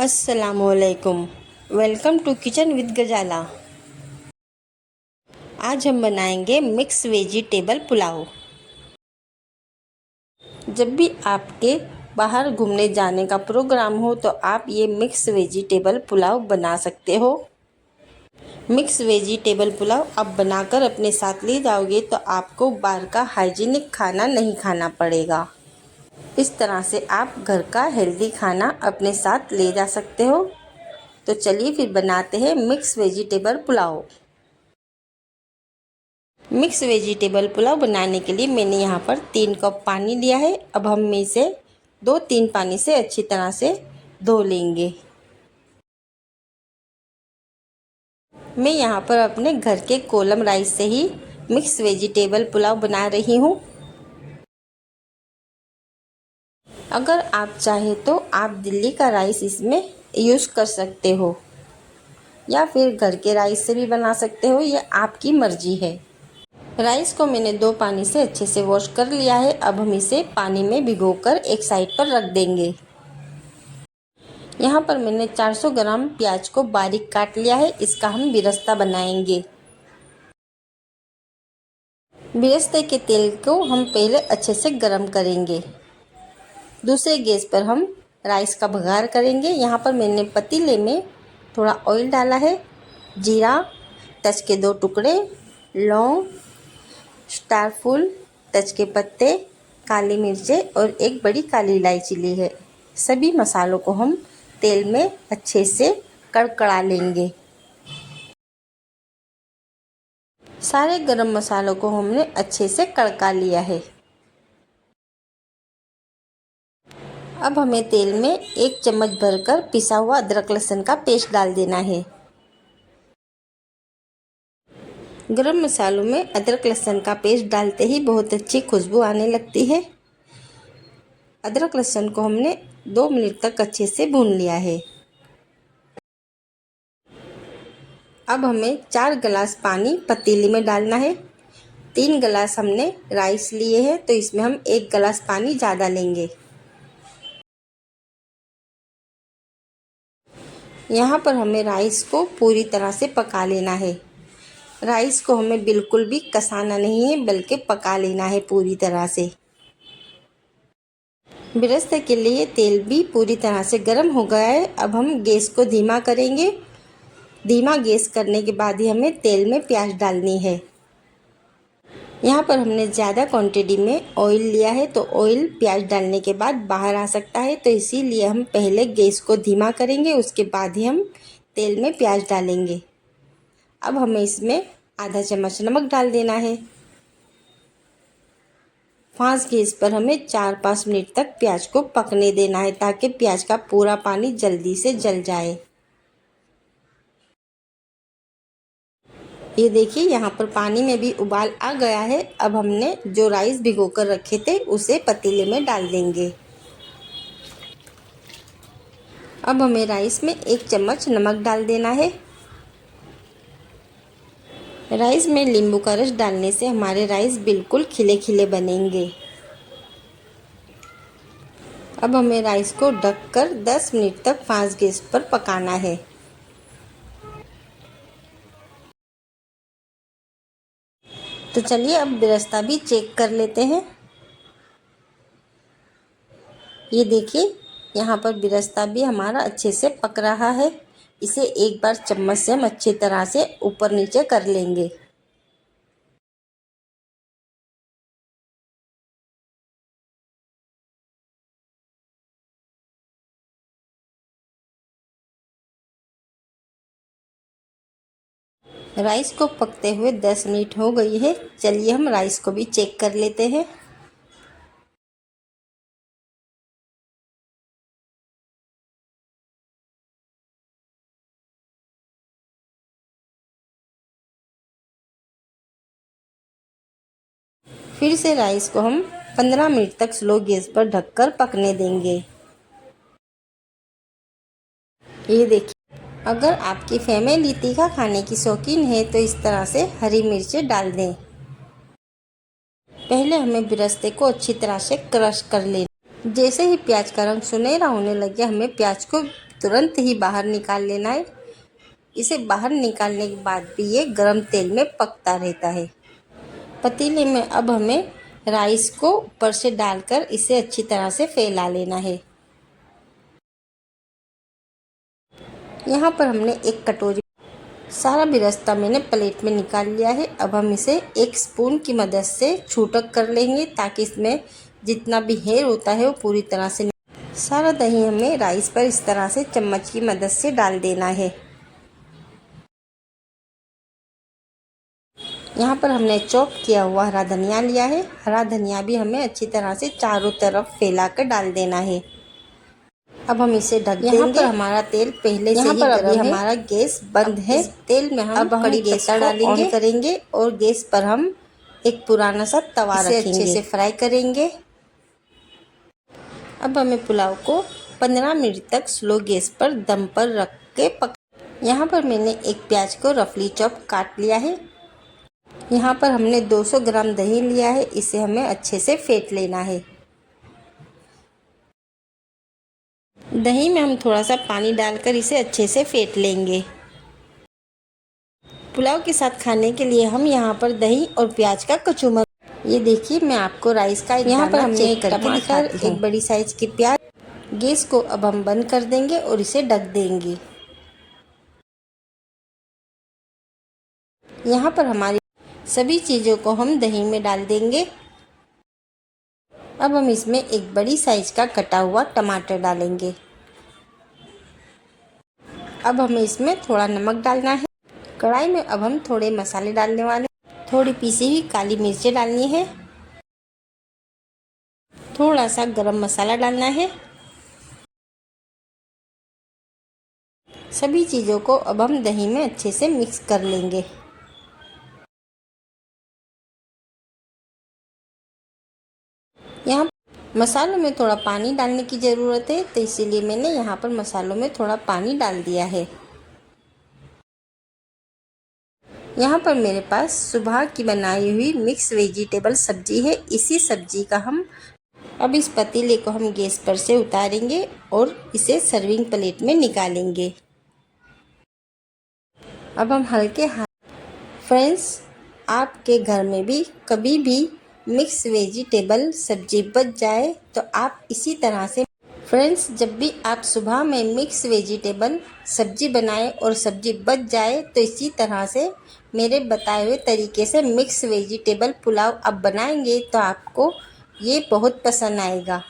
अस्सलामुअलैकुम। Welcome to kitchen with गजाला। आज हम बनाएंगे मिक्स वेजिटेबल पुलाव। जब भी आपके बाहर घूमने जाने का प्रोग्राम हो तो आप ये मिक्स वेजिटेबल पुलाव बना सकते हो। मिक्स वेजिटेबल पुलाव आप बनाकर अपने साथ ले जाओगे तो आपको बाहर का हाइजीनिक खाना नहीं खाना पड़ेगा। इस तरह से आप घर का हेल्दी खाना अपने साथ ले जा सकते हो। तो चलिए फिर बनाते हैं mix vegetable pulao. Mix vegetable pulao बनाने के लिए मैंने यहाँ पर 3 कप पानी लिया है। अब हम इसे 2-3 पानी से अच्छी तरह से धो लेंगे। मैं यहाँ पर अपने घर के कोलम राइस से ही मिक्स वेजिटेबल पुलाव बना रही हूँ। अगर आप चाहें तो आप दिल्ली का राइस इसमें यूज़ कर सकते हो या फिर घर के राइस से भी बना सकते हो, ये आपकी मर्जी है। राइस को मैंने 2 पानी से अच्छे से वॉश कर लिया है। अब हम इसे पानी में भिगोकर एक साइड पर रख देंगे। यहाँ पर मैंने 400 ग्राम प्याज को बारीक काट लिया है। इसका हम बिरस्ता बनाएंगे। बिरस्ते के तेल को हम पहले अच्छे से गर्म करेंगे। दूसरे गैस पर हम राइस का बघार करेंगे। यहाँ पर मैंने पतीले में थोड़ा ऑयल डाला है। जीरा, तेज के 2 टुकड़े, लौंग, स्टार फूल, तेज के पत्ते, काली मिर्चें और एक बड़ी काली इलायची ली है। सभी मसालों को हम तेल में अच्छे से कड़कड़ा लेंगे। सारे गरम मसालों को हमने अच्छे से कड़का लिया है। अब हमें तेल में 1 चम्मच भरकर पिसा हुआ अदरक लहसुन का पेस्ट डाल देना है। गरम मसालों में अदरक लहसुन का पेस्ट डालते ही बहुत अच्छी खुशबू आने लगती है। अदरक लहसुन को हमने 2 मिनट तक अच्छे से भून लिया है। अब हमें 4 गिलास पानी पतीली में डालना है। 3 गिलास हमने राइस लिए हैं तो इसमें हम 1 गिलास पानी ज़्यादा लेंगे। यहाँ पर हमें राइस को पूरी तरह से पका लेना है। राइस को हमें बिल्कुल भी कसाना नहीं है बल्कि पका लेना है पूरी तरह से। बिरस्ते के लिए तेल भी पूरी तरह से गर्म हो गया है। अब हम गैस को धीमा करेंगे। धीमा गैस करने के बाद ही हमें तेल में प्याज डालनी है। यहाँ पर हमने ज़्यादा क्वांटिटी में ऑयल लिया है तो ऑयल प्याज डालने के बाद बाहर आ सकता है, तो इसीलिए हम पहले गैस को धीमा करेंगे, उसके बाद ही हम तेल में प्याज डालेंगे। अब हमें इसमें आधा चम्मच नमक डाल देना है। फास्ट गैस पर हमें 4-5 मिनट तक प्याज को पकने देना है ताकि प्याज का पूरा पानी जल्दी से जल जाए। ये देखिए यहाँ पर पानी में भी उबाल आ गया है। अब हमने जो राइस भिगोकर रखे थे उसे पतीले में डाल देंगे। अब हमें राइस में 1 चम्मच नमक डाल देना है। राइस में नींबू का रस डालने से हमारे राइस बिल्कुल खिले खिले बनेंगे। अब हमें राइस को ढककर 10 मिनट तक फास्ट गैस पर पकाना है। तो चलिए अब बिरस्ता भी चेक कर लेते हैं। ये देखिए यहाँ पर बिरस्ता भी हमारा अच्छे से पक रहा है। इसे एक बार चम्मच से हम अच्छी तरह से ऊपर नीचे कर लेंगे। राइस को पकते हुए 10 मिनट हो गई है। चलिए हम राइस को भी चेक कर लेते हैं। फिर से राइस को हम 15 मिनट तक स्लो गैस पर ढककर पकने देंगे। ये देखिए, अगर आपकी फैमिली तीखा खाने की शौकीन है तो इस तरह से हरी मिर्चें डाल दें। पहले हमें बिरस्ते को अच्छी तरह से क्रश कर लेना। जैसे ही प्याज का रंग सुनहरा होने लगे हमें प्याज को तुरंत ही बाहर निकाल लेना है। इसे बाहर निकालने के बाद भी ये गरम तेल में पकता रहता है। पतीले में अब हमें राइस को ऊपर से डालकर इसे अच्छी तरह से फैला लेना है। यहाँ पर हमने एक कटोरी सारा बिरस्ता मैंने प्लेट में निकाल लिया है। अब हम इसे एक स्पून की मदद से छूटक कर लेंगे ताकि इसमें जितना भी हेयर होता है वो पूरी तरह से सारा दही हमें राइस पर इस तरह से चम्मच की मदद से डाल देना है। यहाँ पर हमने चॉप किया हुआ हरा धनिया लिया है। हरा धनिया भी हमें अच्छी तरह से चारों तरफ फैला कर डाल देना है। अब हम इसे ढक देंगे। यहाँ पर हमारा तेल पहले से ही गरम है। हमारा गैस बंद है। तेल में हम कड़ी पत्ता डालेंगे करेंगे और गैस पर हम एक पुराना सा तवा रखेंगे। अच्छे से फ्राई करेंगे। अब हमें पुलाव को 15 मिनट तक स्लो गैस पर दम पर रख के यहाँ पर मैंने एक प्याज को रफली चॉप काट लिया है। यहाँ पर हमने 200 ग्राम दही लिया है। इसे हमें अच्छे से फेंट लेना है। दही में हम थोड़ा सा पानी डालकर इसे अच्छे से फेंट लेंगे। पुलाव के साथ खाने के लिए हम यहाँ पर दही और प्याज का कचूमर, ये देखिए मैं आपको राइस का यहाँ पर हमने एक टमाटर, एक बड़ी साइज की प्याज। गैस को अब हम बंद कर देंगे और इसे ढक देंगे। यहाँ पर हमारी सभी चीज़ों को हम दही में डाल देंगे। अब हम इसमें एक बड़ी साइज का कटा हुआ टमाटर डालेंगे। अब हमें इसमें थोड़ा नमक डालना है। कढ़ाई में अब हम थोड़े मसाले डालने वाले, थोड़ी पीसी हुई काली मिर्चें डालनी है, थोड़ा सा गरम मसाला डालना है। सभी चीज़ों को अब हम दही में अच्छे से मिक्स कर लेंगे। यहाँ मसालों में थोड़ा पानी डालने की ज़रूरत है, तो इसीलिए मैंने यहाँ पर मसालों में थोड़ा पानी डाल दिया है। यहाँ पर मेरे पास सुबह की बनाई हुई मिक्स वेजिटेबल सब्जी है। इसी सब्जी का हम अब इस पतीले को हम गैस पर से उतारेंगे और इसे सर्विंग प्लेट में निकालेंगे। अब हम हल्के हाथ, फ्रेंड्स आपके घर में भी कभी भी मिक्स वेजिटेबल सब्जी बच जाए तो आप इसी तरह से, फ्रेंड्स जब भी आप सुबह में मिक्स वेजिटेबल सब्जी बनाएं और सब्जी बच जाए तो इसी तरह से मेरे बताए हुए तरीके से मिक्स वेजिटेबल पुलाव आप बनाएंगे तो आपको ये बहुत पसंद आएगा।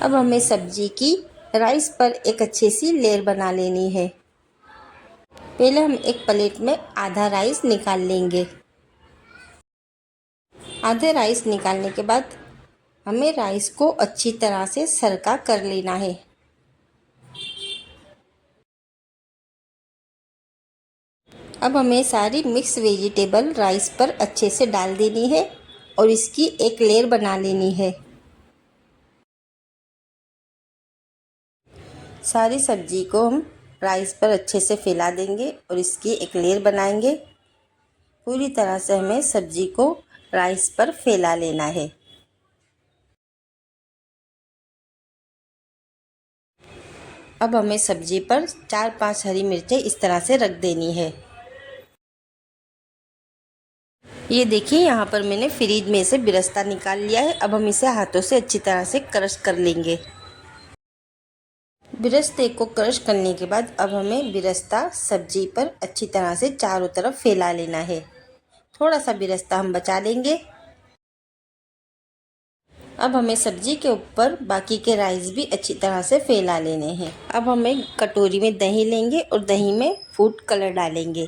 अब हमें सब्जी की राइस पर एक अच्छी सी लेयर बना लेनी है। पहले हम एक प्लेट में आधा राइस निकाल लेंगे। आधे राइस निकालने के बाद हमें राइस को अच्छी तरह से सरका कर लेना है। अब हमें सारी मिक्स वेजिटेबल राइस पर अच्छे से डाल देनी है और इसकी एक लेयर बना लेनी है। सारी सब्जी को हम राइस पर अच्छे से फैला देंगे और इसकी एक लेयर बनाएंगे। पूरी तरह से हमें सब्जी को राइस पर फैला लेना है। अब हमें सब्जी पर 4-5 हरी मिर्चें इस तरह से रख देनी है। ये देखिए यहाँ पर मैंने फ्रिज में से बिरस्ता निकाल लिया है। अब हम इसे हाथों से अच्छी तरह से क्रश कर लेंगे। बिरस्ते को क्रश करने के बाद अब हमें बिरस्ता सब्जी पर अच्छी तरह से चारों तरफ फैला लेना है। थोड़ा सा बिरस्ता हम बचा लेंगे। अब हमें सब्जी के ऊपर बाकी के राइस भी अच्छी तरह से फैला लेने हैं। अब हम एक कटोरी में दही लेंगे और दही में फूड कलर डालेंगे।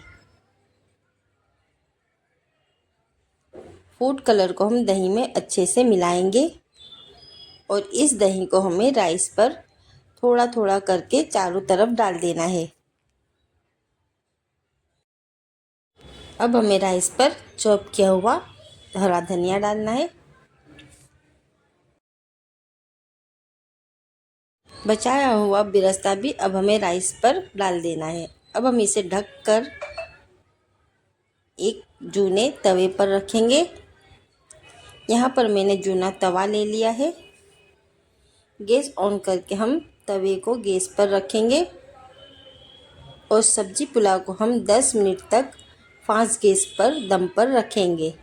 फूड कलर को हम दही में अच्छे से मिलाएंगे और इस दही को हमें राइस पर थोड़ा थोड़ा करके चारों तरफ डाल देना है। अब हमें राइस पर चॉप किया हुआ हरा धनिया डालना है। बचाया हुआ बिरस्ता भी अब हमें राइस पर डाल देना है। अब हम इसे ढककर एक जूने तवे पर रखेंगे। यहाँ पर मैंने जूना तवा ले लिया है। गैस ऑन करके हम तवे को गैस पर रखेंगे और सब्जी पुलाव को हम 10 मिनट तक फास्ट गैस पर दम पर रखेंगे।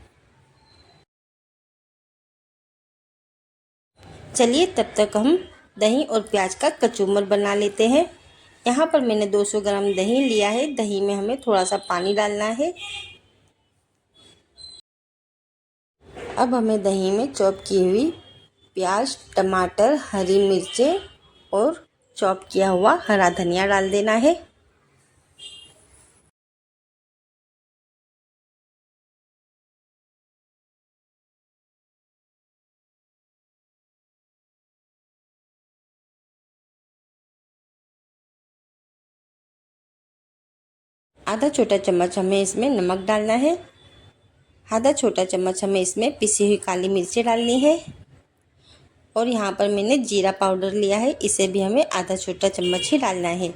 चलिए तब तक हम दही और प्याज का कचूमर बना लेते हैं। यहाँ पर मैंने 200 ग्राम दही लिया है। दही में हमें थोड़ा सा पानी डालना है। अब हमें दही में चॉप की हुई प्याज, टमाटर, हरी मिर्चें और चॉप किया हुआ हरा धनिया डाल देना है। आधा छोटा चम्मच हमें इसमें नमक डालना है। आधा छोटा चम्मच हमें इसमें पिसी हुई काली मिर्ची डालनी है। और यहाँ पर मैंने जीरा पाउडर लिया है, इसे भी हमें आधा छोटा चम्मच ही डालना है।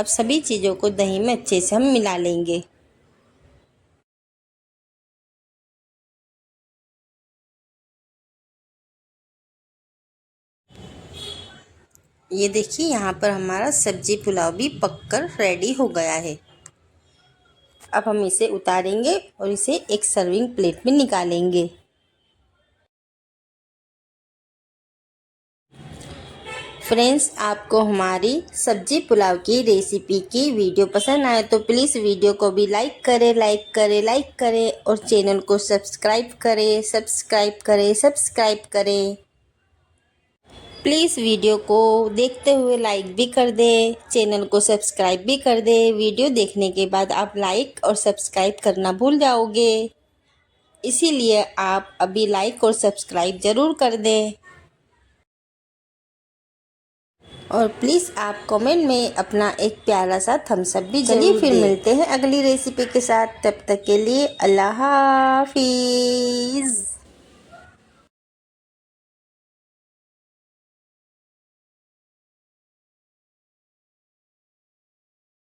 अब सभी चीज़ों को दही में अच्छे से हम मिला लेंगे। ये देखिए यहाँ पर हमारा सब्जी पुलाव भी पककर रेडी हो गया है। अब हम इसे उतारेंगे और इसे एक सर्विंग प्लेट में निकालेंगे। फ्रेंड्स, आपको हमारी सब्जी पुलाव की रेसिपी की वीडियो पसंद आए तो प्लीज़ वीडियो को भी लाइक करें और चैनल को सब्सक्राइब करें। प्लीज़ वीडियो को देखते हुए लाइक भी कर दें, चैनल को सब्सक्राइब भी कर दें। वीडियो देखने के बाद आप लाइक और सब्सक्राइब करना भूल जाओगे, इसीलिए आप अभी लाइक और सब्सक्राइब ज़रूर कर दें। और प्लीज़ आप कमेंट में अपना एक प्यारा सा थम्स अप भी चलिए फिर मिलते हैं अगली रेसिपी के साथ। तब तक के लिए अल्लाह हाफिज़।